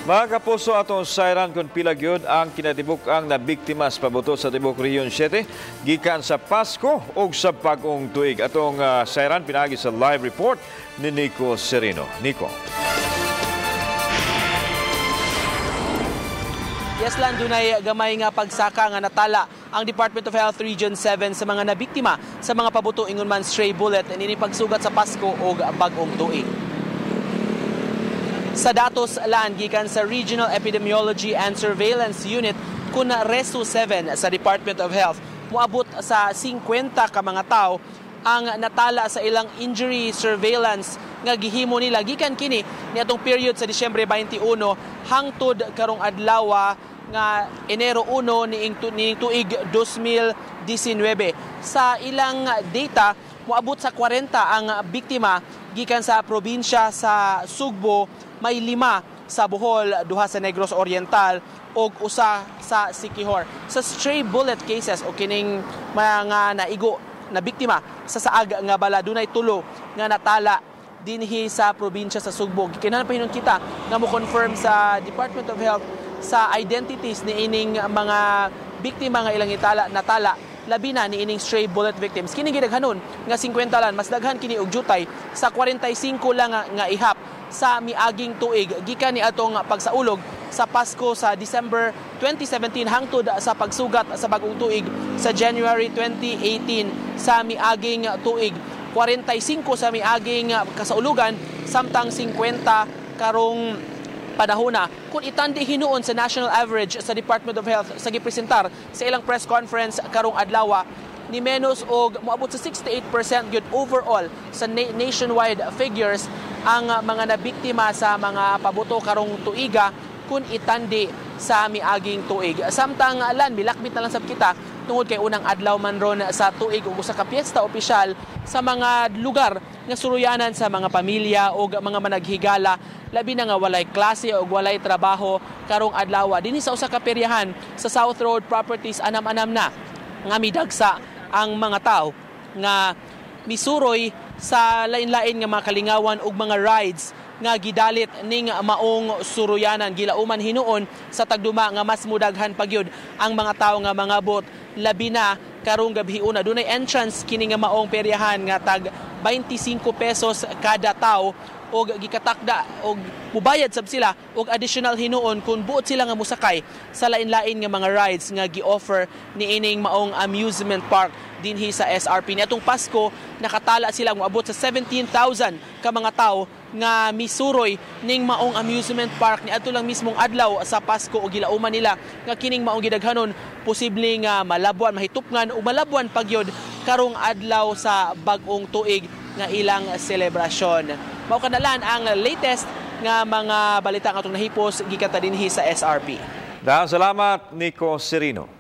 Mga kapuso, atong sayran kung pila gyud ang kinatibuk-ang na biktima sa pabuto sa Tibok Region 7 gikan sa Pasko o sa Bagong Tuig. Atong sayran pinagi sa live report ni Nico Serino. Nico. Yes lang, dunay gamay nga pagsaka nga natala ang Department of Health Region 7 sa mga nabiktima sa mga pabuto ingon man stray bullet nini pagsugat sa Pasko o Bagong Tuig. Sa datos lan gikan sa Regional Epidemiology and Surveillance Unit kun Resu 7 sa Department of Health, moabot sa 50 ka mga tao ang natala sa ilang injury surveillance nga gihimo nila gikan kini niadtong period sa Disyembre 21 hangtod karong adlaw nga Enero 1 niing tuig 2019. Sa ilang data, moabot sa 40 ang biktima gikan sa probinsya sa Sugbo, may 5 sa Bohol, 2 sa Negros Oriental ug 1 sa Siquijor. Sa stray bullet cases o kining mga naigo na biktima sa saag nga bala, dunay 3 nga natala dinhi sa probinsya sa Sugbo. Kinahanglan pa hinon kita nga mo confirm sa Department of Health sa identities ni ining mga biktima nga ilang natala labi na ni ining stray bullet victims. Kini gidaghanon nga 50 lang, mas daghan kini og jutay sa 45 lang nga ihap sa miaging tuig gikan ni atong pagsaulog sa Pasko sa December 2017 hangtod sa pagsugat sa Bagong Tuig sa January 2018 sa miaging tuig. 45 sa miaging kasaulugan samtang 50 karong panahona. Kung itandi hinuon sa national average sa Department of Health sa gipresentar sa ilang press conference karong adlaw, ni menos og moabot sa 68% gyud overall sa nationwide figures ang mga nabiktima sa mga pabuto karong tuiga kung itandi sa miaging tuig. Samtang lan milakbit na lang sab kita tungod kay unang adlaw man ron sa tuig ug usa ka piyesta opisyal sa mga lugar nga suruyanan sa mga pamilya o mga managhigala labi na nga walay klase o walay trabaho karong adlaw dinhi sa usa ka peryahan sa South Road Properties. Anam-anam na nga midagsa ang mga tao nga misuroy sa lain-lain nga mga kalingawan ug mga rides nga gidalit ning maong suruyanan. Gilauman hinuon sa tagduma nga mas mudaghan pagyud ang mga tao nga mangabot labi na karong gabhiuna. Dunay entrance kini nga maong peryahan nga tag 25 pesos kada tao og gikatakda og mubayad sab sila og additional hinuon kung buot sila nga musakay sa lain-lain nga mga rides nga gi-offer ni ining maong amusement park dinhi sa SRP. Niadtong Pasko nakatala sila moabot sa 17,000 ka mga tao nga misuroy ning maong amusement park niadto lang mismong adlaw sa Pasko o gilauman nila nga kining maong gidaghanon posible nga malabwan, mahitupngan o malabwan pagyod karong adlaw sa Bagong Tuig nga ilang selebrasyon. Mao kanalan ang latest nga mga balita nga atong nahipos gikan ta dinhi sa SRP. Daghang salamat, Nico Serino.